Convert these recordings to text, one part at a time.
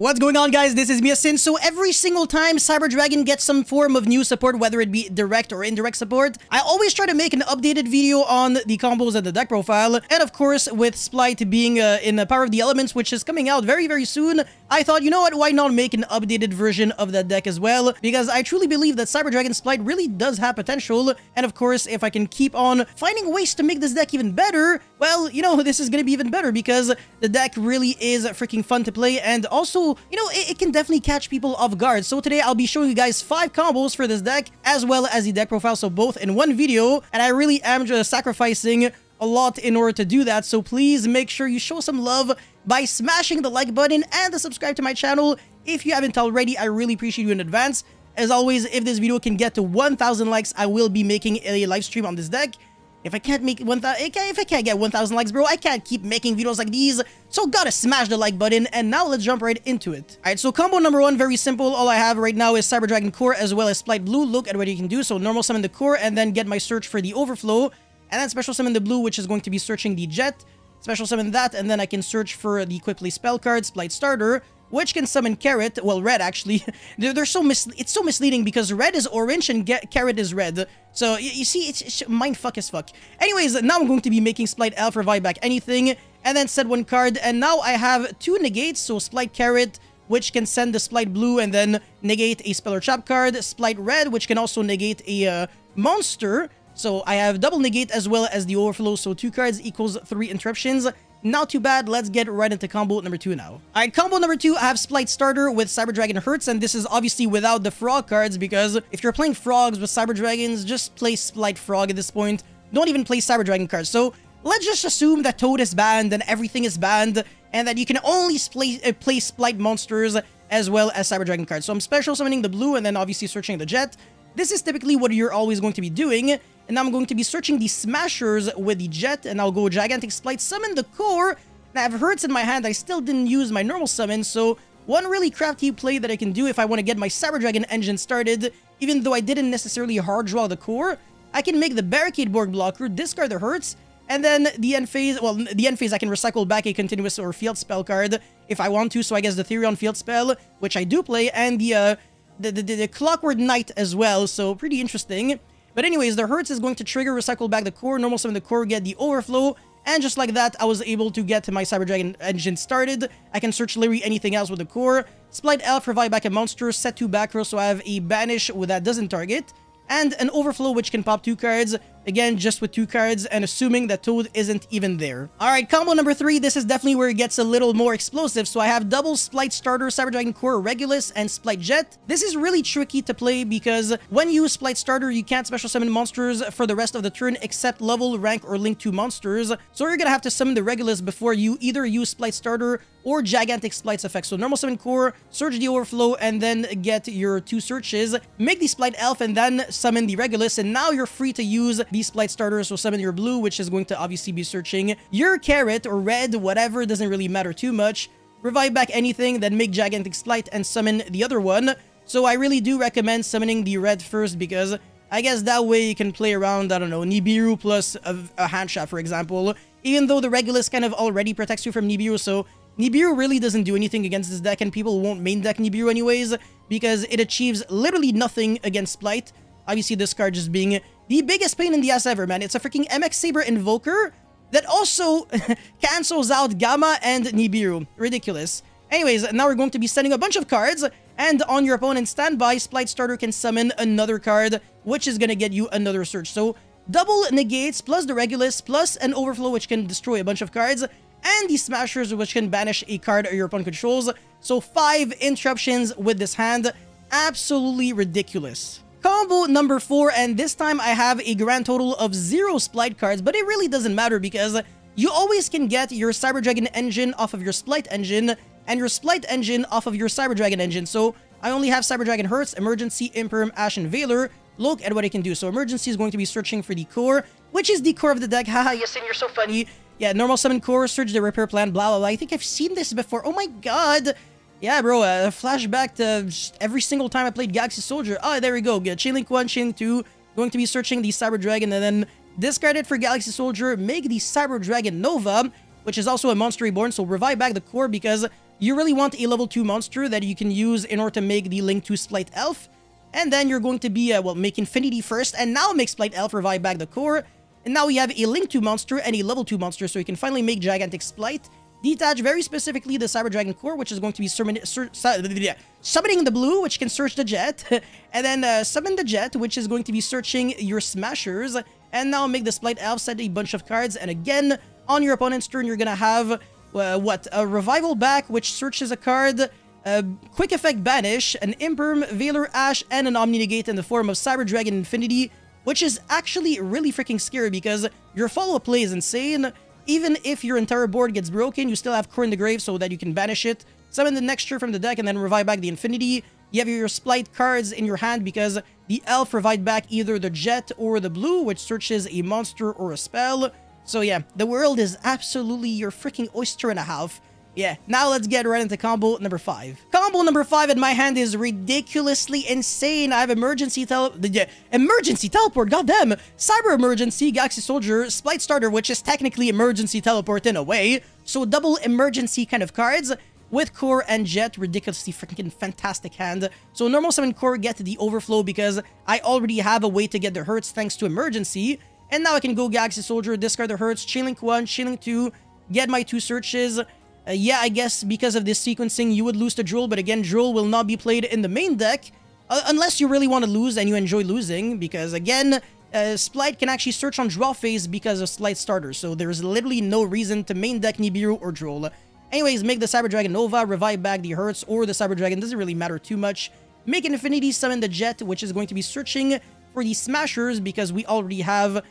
What's going on, guys? This is Miasin. So every single time Cyber Dragon gets some form of new support, whether it be direct or indirect support, I always try to make an updated video on the combos and the deck profile. And of course, with Spright being in the Power of the Elements, which is coming out very, very soon, I thought, you know what, why not make an updated version of that deck as well? Because I truly believe that Cyber Dragon Spright really does have potential. And of course, if I can keep on finding ways to make this deck even better, well, you know, this is going to be even better because the deck really is freaking fun to play. And also, you know, it can definitely catch people off guard. So today I'll be showing you guys 5 combos for this deck as well as the deck profile, so both in one video, and I really am just sacrificing a lot in order to do that. So please make sure you show some love by smashing the like button and the subscribe to my channel if you haven't already. I really appreciate you in advance. As always, if this video can get to 1,000 likes, I will be making a live stream on this deck. If I can't make 1,000, if I can't get 1,000 likes, bro, I can't keep making videos like these. So gotta smash the like button, and now let's jump right into it. Alright, so combo number 1, very simple. All I have right now is Cyber Dragon Core as well as Spright Blue. Look at what you can do. So normal summon the Core, and then get my search for the Overflow. And then special summon the Blue, which is going to be searching the Jet. Special summon that, and then I can search for the Quickly Spell card, Spright Starter, which can summon Carrot. Well, red, actually. It's so misleading because red is orange and Carrot is red. So, you see, it's mindfuck as fuck. Anyways, now I'm going to be making Spright Elf revive back anything, and then set 1 card. And now I have 2 negates, so Spright Carrot, which can send the Spright Blue and then negate a Spell or Trap card. Spright Red, which can also negate a monster. So I have double negate as well as the Overflow, so 2 cards equals 3 interruptions. Not too bad. Let's get right into combo number 2 now. Alright, combo number 2, I have Spright Starter with Cyber Dragon Hurts, and this is obviously without the frog cards, because if you're playing frogs with Cyber Dragons, just play Spright Frog at this point. Don't even play Cyber Dragon cards. So let's just assume that Toad is banned and everything is banned, and that you can only play Spright monsters as well as Cyber Dragon cards. So I'm special summoning the Blue and then obviously searching the Jet. This is typically what you're always going to be doing. And now I'm going to be searching the Smashers with the Jet, and I'll go Gigantic Spright, summon the Core. And I have Hurts in my hand. I still didn't use my normal summon, so one really crafty play that I can do if I want to get my Cyber Dragon engine started, even though I didn't necessarily hard draw the Core, I can make the Barricade Borg blocker, discard the Hurts, and then the end phase, well, the end phase I can recycle back a continuous or field spell card if I want to, so I guess the Therion field spell, which I do play, and the Clockwork Knight as well, so pretty interesting. But anyways, the Hurts is going to trigger, recycle back the Core, normal summon the Core, get the Overflow, and just like that, I was able to get my Cyber Dragon engine started. I can search literally anything else with the Core. Spright Elf, revive back a monster, set 2 back row, so I have a Banish that doesn't target, and an Overflow which can pop 2 cards, again just with 2 cards, and assuming that Toad isn't even there. Alright, combo number 3, this is definitely where it gets a little more explosive. So I have double Spright Starter, Cyber Dragon Core, Regulus, and Spright Jet. This is really tricky to play because when you use Spright Starter, you can't special summon monsters for the rest of the turn except level, rank, or link 2 monsters. So you're gonna have to summon the Regulus before you either use Spright Starter or Gigantic Spright's effect. So normal summon Core, search the Overflow, and then get your 2 searches. Make the Spright Elf, and then summon the Regulus, and now you're free to use the Spright Starter. So summon your Blue, which is going to obviously be searching your Carrot or Red, whatever, doesn't really matter too much. Revive back anything, then make Gigantic Spright and summon the other one. So I really do recommend summoning the Red first, because I guess that way you can play around, I don't know, Nibiru plus a Handshot, for example. Even though the Regulus kind of already protects you from Nibiru, so Nibiru really doesn't do anything against this deck, and people won't main deck Nibiru anyways, because it achieves literally nothing against Spright. Obviously, this card just being the biggest pain in the ass ever, man. It's a freaking MX Saber Invoker that also cancels out Gamma and Nibiru. Ridiculous. Anyways, now we're going to be sending a bunch of cards, and on your opponent's standby, Spright Starter can summon another card, which is going to get you another search. So, double negates, plus the Regulus, plus an Overflow, which can destroy a bunch of cards, and the Smashers, which can banish a card your opponent controls. So 5 interruptions with this hand. Absolutely ridiculous. Combo number 4, and this time I have a grand total of 0 Spright cards, but it really doesn't matter because you always can get your Cyber Dragon engine off of your Spright engine, and your Spright engine off of your Cyber Dragon engine. So I only have Cyber Dragon Hurts, Emergency, Imperm, Ash, and Veiler. Look at what I can do. So Emergency is going to be searching for the Core, which is the core of the deck. Haha, Yasin, you're so funny. Yeah, normal summon Core, search the repair plan, blah, blah, blah. I think I've seen this before. Oh my god. Yeah, bro, flashback to just every single time I played Galaxy Soldier. Oh, there we go. Chainlink 1, Chainlink 2. Going to be searching the Cyber Dragon, and then discard it for Galaxy Soldier. Make the Cyber Dragon Nova, which is also a Monster Reborn. So revive back the Core because you really want a level 2 monster that you can use in order to make the Link 2 Spright Elf. And then you're going to be, well, make Infinity first, and now make Spright Elf revive back the core. And now we have a Link 2 monster and a level 2 monster, so you can finally make Gigantic Spright. Detach very specifically the Cyber Dragon core, which is going to be summoning the blue, which can search the jet. And then summon the jet, which is going to be searching your smashers. And now make the Spright Elf set a bunch of cards. And again, on your opponent's turn, you're going to have, a Revival back, which searches a card. Quick Effect Banish, an Imperm, Veiler Ash, and an Omni Negate in the form of Cyber Dragon Infinity, which is actually really freaking scary because your follow-up play is insane. Even if your entire board gets broken, you still have Core in the Grave so that you can banish it, summon the Nexture from the deck, and then revive back the Infinity. You have your Spright cards in your hand because the Elf revived back either the Jet or the Blue, which searches a monster or a spell. So yeah, the world is absolutely your freaking oyster and a half. Yeah, now let's get right into combo number 5. Combo number 5 in my hand is ridiculously insane. I have Emergency Teleport, goddamn! Cyber Emergency, Galaxy Soldier, Spright Starter, which is technically Emergency Teleport in a way. So double emergency kind of cards with Core and Jet, ridiculously freaking fantastic hand. So normal summon Core, get the Overflow because I already have a way to get the hurts thanks to Emergency. And now I can go Galaxy Soldier, discard the hurts, Chainlink 1, Chainlink 2, get my 2 searches. Yeah, I guess because of this sequencing, you would lose to Drool, but again, Drool will not be played in the main deck, unless you really want to lose and you enjoy losing, because again, Spright can actually search on draw phase because of Spright Starter, so there's literally no reason to main deck Nibiru or Drool. Anyways, make the Cyber Dragon Nova, revive back the Hurts, or the Cyber Dragon, doesn't really matter too much. Make an Infinity, summon the Jet, which is going to be searching for the Smashers, because we already have,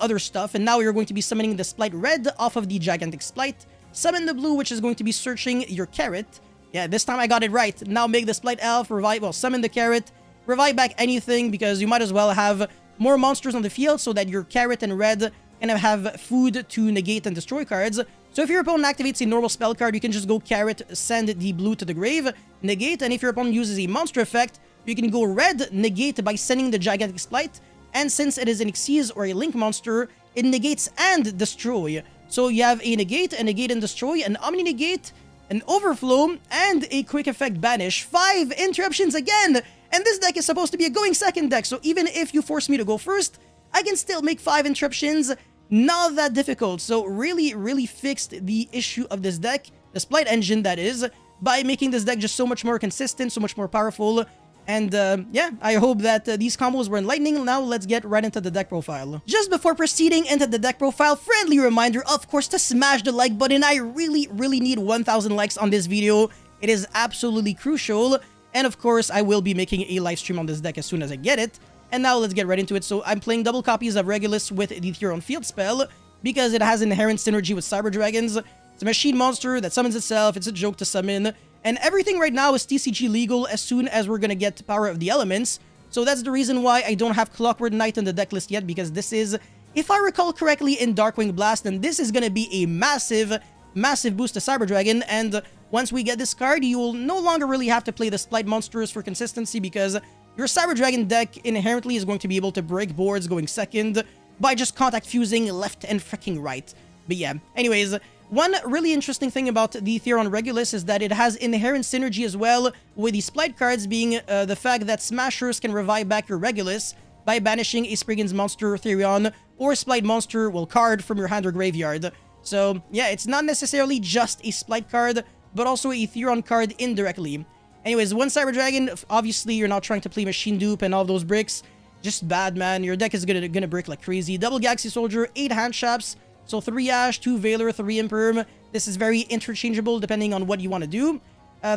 other stuff, and now you're going to be summoning the Spright Red off of the Gigantic Spright. Summon the blue, which is going to be searching your Carrot. Yeah, this time I got it right. Now make the Spright Elf, summon the Carrot, revive back anything, because you might as well have more monsters on the field so that your Carrot and Red can have food to negate and destroy cards. So if your opponent activates a normal spell card, you can just go Carrot, send the blue to the grave, negate, and if your opponent uses a monster effect, you can go Red, negate by sending the Gigantic Spright, and since it is an Xyz or a Link monster, it negates and destroy. So you have a negate and destroy, an Omni Negate, an Overflow, and a Quick Effect Banish. 5 interruptions again! And this deck is supposed to be a going second deck, so even if you force me to go first, I can still make 5 interruptions. Not that difficult. So really, really fixed the issue of this deck, the Spright engine that is, by making this deck just so much more consistent, so much more powerful. And yeah, I hope that these combos were enlightening. Now let's get right into the deck profile. Just before proceeding into the deck profile, friendly reminder, of course, to smash the like button. I really, really need 1,000 likes on this video. It is absolutely crucial. And of course, I will be making a live stream on this deck as soon as I get it. And now let's get right into it. So I'm playing double copies of Regulus with the Theron Field spell because it has inherent synergy with Cyber Dragons. It's a machine monster that summons itself. It's a joke to summon. And everything right now is TCG legal as soon as we're gonna get Power of the Elements. So that's the reason why I don't have Clockwork Knight in the deck list yet, because this is, if I recall correctly, in Darkwing Blast, and this is gonna be a massive, massive boost to Cyber Dragon. And once we get this card, you will no longer really have to play the Spright monsters for consistency, because your Cyber Dragon deck inherently is going to be able to break boards going second by just contact fusing left and freaking right. But yeah, anyways, one really interesting thing about the Theron Regulus is that it has inherent synergy as well with the Spright cards, being the fact that Smashers can revive back your Regulus by banishing a Spriggan's monster, Theron, or Spright monster, card from your hand or graveyard. So yeah, it's not necessarily just a Spright card, but also a Theron card indirectly. Anyways, one Cyber Dragon, obviously you're not trying to play Machine Dupe and all those bricks. Just bad, man. Your deck is gonna break like crazy. Double Galaxy Soldier, 8 Hand Traps. So 3 Ash, 2 Veiler, 3 Imperm. This is very interchangeable depending on what you want to do.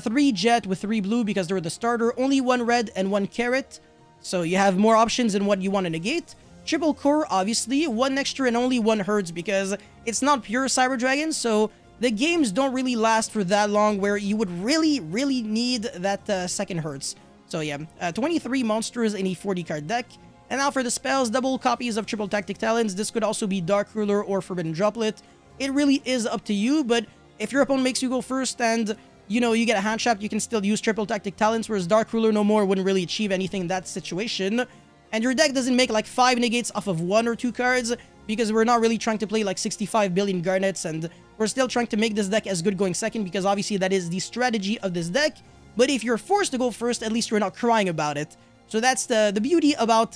3 Jet with 3 Blue because they're the starter. Only 1 Red and 1 Carrot. So you have more options in what you want to negate. Triple Core, obviously. 1 Nexture and only 1 Herds because it's not pure Cyber Dragon. So the games don't really last for that long where you would really, really need that second Herds. So yeah, 23 monsters in a 40 card deck. And now for the spells, double copies of Triple Tactic Talons. This could also be Dark Ruler or Forbidden Droplet. It really is up to you, but if your opponent makes you go first and, you get a hand trap, you can still use Triple Tactic Talents, whereas Dark Ruler no more wouldn't really achieve anything in that situation. And your deck doesn't make like 5 negates off of 1 or 2 cards. because we're not really trying to play like 65 billion garnets, and we're still trying to make this deck as good going second, because obviously that is the strategy of this deck. But if you're forced to go first, at least you're not crying about it. So that's the beauty about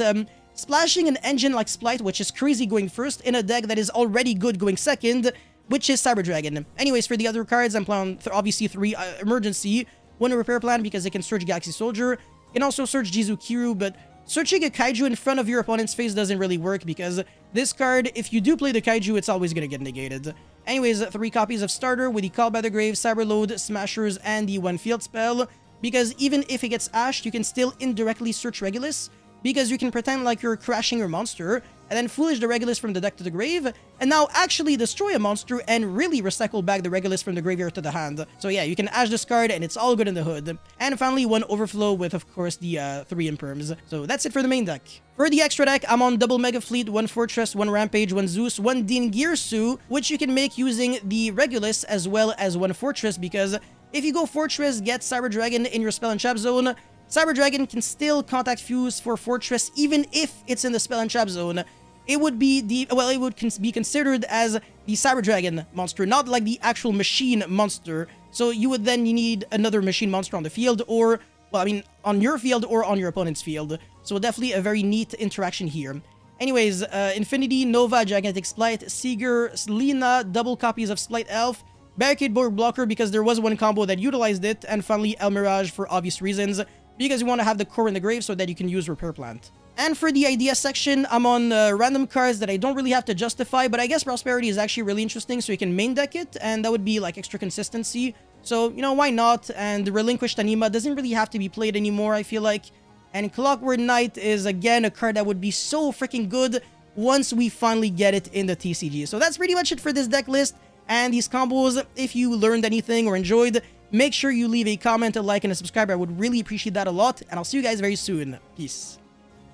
splashing an engine like Spright, which is crazy going first, in a deck that is already good going second, which is Cyber Dragon. Anyways, for the other cards, I'm playing obviously 3 Emergency, 1 Repair Plan because it can search Galaxy Soldier, it can also search Jizu Kiru, but searching a Kaiju in front of your opponent's face doesn't really work, because this card, if you do play the Kaiju, it's always going to get negated. Anyways, 3 copies of Starter with the Call by the Grave, Cyberload, Smashers, and the 1 Field Spell, because even if it gets ashed, you can still indirectly search Regulus, because you can pretend like you're crashing your monster, and then Foolish the Regulus from the deck to the grave, and now actually destroy a monster and really recycle back the Regulus from the graveyard to the hand. So yeah, you can ash this card and it's all good in the hood. And finally, 1 Overflow with, of course, the 3 Imperms. So that's it for the main deck. For the extra deck, I'm on double Mega Fleet, 1 Fortress, 1 Rampage, 1 Zeus, 1 Dingirsu, which you can make using the Regulus as well as 1 Fortress, because if you go Fortress, get Cyber Dragon in your Spell and Trap Zone, Cyber Dragon can still Contact Fuse for Fortress even if it's in the Spell and Trap Zone. It would be be considered as the Cyber Dragon monster, not like the actual machine monster. So you would then need another machine monster on the field, or, well, I mean, on your field or on your opponent's field. So definitely a very neat interaction here. Anyways, Infinity, Nova, Gigantic Spright, Seeger, Lina, double copies of Spright Elf, Barricade Board Blocker because there was one combo that utilized it, and finally El Mirage for obvious reasons, because you want to have the core in the grave so that you can use Repair Plant. And for the idea section, I'm on random cards that I don't really have to justify, but I guess Prosperity is actually really interesting, so you can main deck it, and that would be like extra consistency. So, you know, why not? And Relinquished Anima doesn't really have to be played anymore, I feel like. And Clockwork Knight is, again, a card that would be so freaking good once we finally get it in the TCG. So that's pretty much it for this deck list and these combos. If you learned anything or enjoyed, make sure you leave a comment, a like, and a subscribe. I would really appreciate that a lot, and I'll see you guys very soon. Peace.